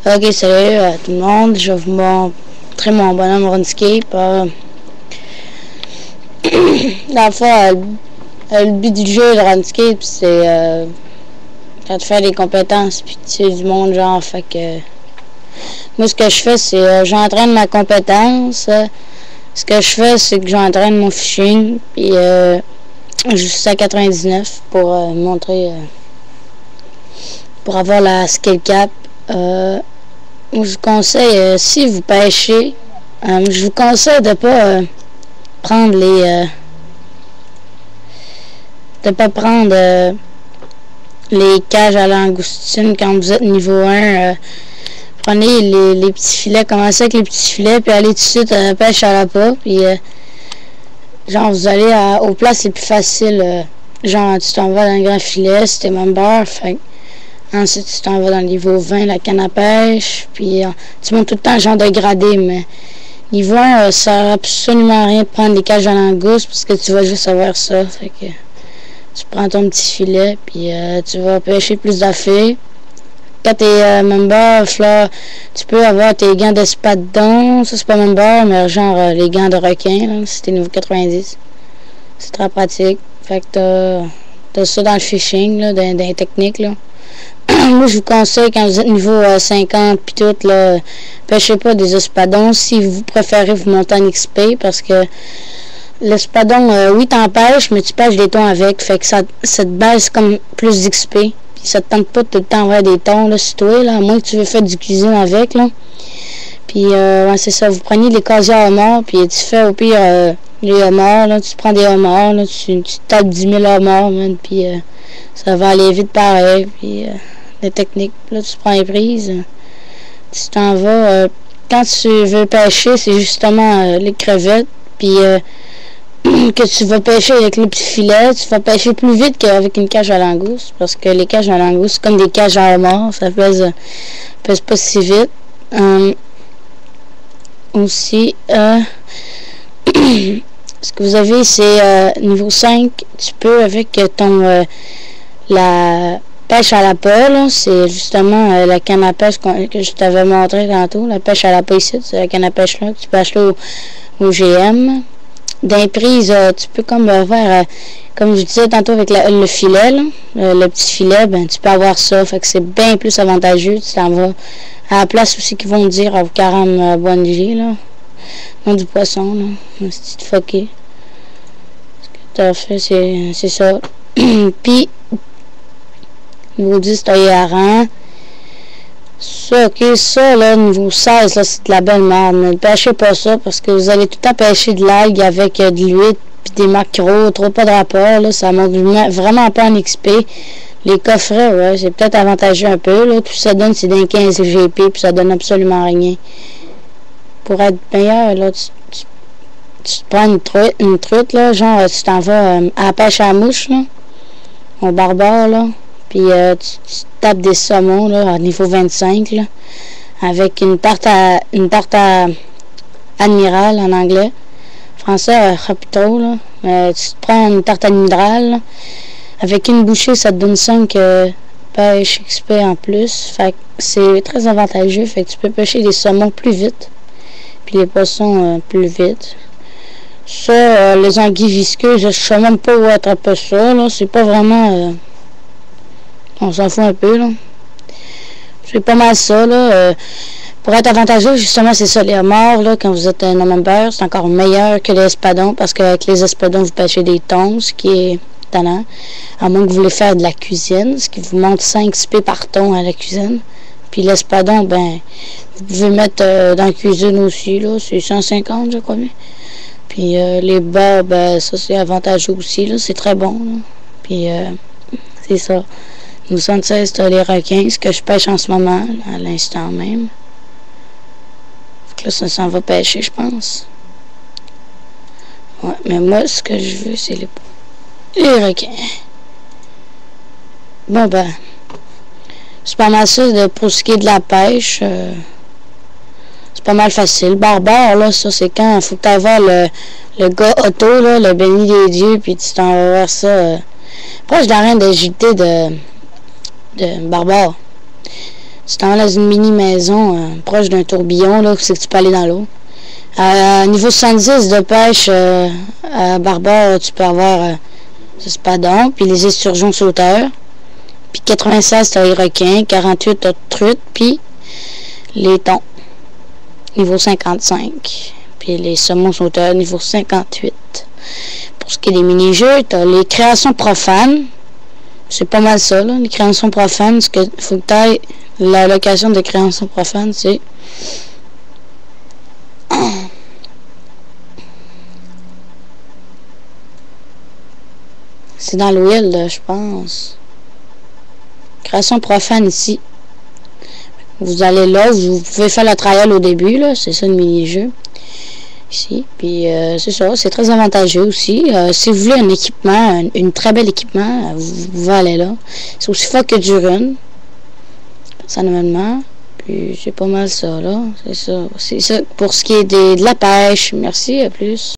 Ok, salut à tout le monde, je vais vous montrer mon bonhomme RuneScape. Dans le fond, le but du jeu de RuneScape, c'est de faire des compétences puis tu sais du monde, genre, fait que moi ce que je fais, c'est j'entraîne ma compétence. Ce que je fais, c'est que j'entraîne mon fishing, puis jusqu'à 99 pour montrer, pour avoir la skill cap. Je vous conseille, si vous pêchez, je vous conseille de pas prendre les cages à langoustine quand vous êtes niveau 1. Prenez les petits filets, commencez avec les petits filets, puis allez tout de suite à la pêche à l'appât, puis genre vous allez aux places les plus faciles, genre tu t'en vas dans le grand filet si t'es member, fait ensuite tu t'en vas dans le niveau 20, la canne à pêche, puis tu montes tout le temps genre de gradé, mais niveau 1, ça sert absolument à rien de prendre les cages à langouste parce que tu vas juste avoir ça, fait que tu prends ton petit filet, puis tu vas pêcher plus d'affaires. Quand t'es member, là, tu peux avoir tes gants d'espadon, ça c'est pas member, mais genre les gants de requin, là, si t'es niveau 90. C'est très pratique. Fait que t'as ça dans le fishing, là, dans les techniques, là. Moi, je vous conseille, quand vous êtes niveau 50 pis tout, là, pêchez pas des espadons si vous préférez vous monter en XP, parce que l'espadon, oui, t'en pêches, mais tu pêches des thons avec, fait que ça te baisse comme plus d'XP. Puis ça te tente pas de tout le temps avoir des thons, là, sur toi, là, à moins que tu veux faire du cuisine avec, là. Puis, ouais, c'est ça, vous prenez les casiers à homards, puis tu fais au pire les homards, là, tu prends des homards, là, tu tapes 10 000 homards, man, puis ça va aller vite pareil, puis les techniques, là, tu prends les prises, tu t'en vas, quand tu veux pêcher, c'est justement les crevettes, puis que tu vas pêcher avec les petits filets, tu vas pêcher plus vite qu'avec une cage à langouste, parce que les cages à langouste, c'est comme des cages à homard, ça pèse pas si vite. Aussi, ce que vous avez, c'est niveau 5, tu peux avec ton la pêche à l'appât, c'est justement la canne à pêche que je t'avais montré tantôt, la pêche à l'appât ici, c'est la canne à pêche là, que tu peux acheter au GM. D'un prise, tu peux comme faire, comme je disais tantôt avec le filet, là, le petit filet, ben tu peux avoir ça, fait que c'est bien plus avantageux. Tu t'en vas à la place aussi qu'ils vont te dire à 40 bonnes G, là, non du poisson, là, c'est petit foqué. Ce que tu as fait, c'est ça. Puis, niveau 10, t'as les harengs. Ça, ok, ça, là, niveau 16, là, c'est de la belle merde. Ne pêchez pas ça, parce que vous allez tout le temps pêcher de l'algue avec de l'huile, puis des macros, trop pas de rapport, là, ça monte vraiment pas en XP. Les coffrets, ouais, c'est peut-être avantageux un peu, là, tout ça donne, c'est d'un 15 GP, puis ça donne absolument rien. Pour être meilleur, là, tu te prends une truite, là, genre, tu t'en vas à la pêche à la mouche, là, au barbare, là. Puis tu tapes des saumons là, à niveau 25 là, avec une tarte à admiral en anglais. Français, rapito, là. Tu te prends une tarte admiral là, avec une bouchée, ça te donne 5 pêche XP en plus. Fait que c'est très avantageux. Fait que tu peux pêcher des saumons plus vite. Puis les poissons plus vite. Ça, les anguilles visqueuses, je sais même pas où attraper ça. Là. C'est pas vraiment. On s'en fout un peu, là. C'est pas mal ça, là. Pour être avantageux, justement, c'est ça, les homards, là, quand vous êtes un member, c'est encore meilleur que les espadons, parce qu'avec les espadons, vous pêchez des thons, ce qui est tannant. À moins que vous voulez faire de la cuisine, ce qui vous monte 5 XP par thon à la cuisine. Puis l'espadon, ben, vous pouvez mettre dans la cuisine aussi, là, c'est 150, je crois bien. Puis les bas, ben, ça, c'est avantageux aussi, là, c'est très bon, là. Puis, c'est ça. Nous 76, t'as les requins, ce que je pêche en ce moment, à l'instant même. Fait que là, ça s'en va pêcher, je pense. Ouais, mais moi, ce que je veux, c'est les requins. Bon, ben, c'est pas mal ça pour ce qui est de la pêche. C'est pas mal facile. Barbare, là, ça, c'est quand il faut que tu ailles voir le gars auto, là, le béni des dieux, puis tu t'en vas vers ça. Proche de la reine de JT de barbare. Tu t'en vas dans une mini-maison proche d'un tourbillon, là, c'est que tu peux aller dans l'eau. Niveau 70 de pêche à barbare, tu peux avoir espadons, puis les esturgeons sauteurs. Puis 96, t'as les requins, 48, t'as truites, puis les thons, niveau 55. Puis les saumons sauteurs, niveau 58. Pour ce qui est des mini-jeux, t'as les créations profanes. C'est pas mal ça, là, les créations profanes. Ce que faut que t'ailles, la location de créations profanes, c'est... C'est dans l'huile, je pense. Création profane ici. Vous allez là, vous pouvez faire la trial au début, là. C'est ça le mini-jeu. Ici. Puis c'est ça, c'est très avantageux aussi. Si vous voulez un équipement, une très bel équipement, vous pouvez aller là. C'est aussi fort que du run. Personnellement. Puis c'est pas mal ça, là. C'est ça. C'est ça pour ce qui est de la pêche. Merci, à plus.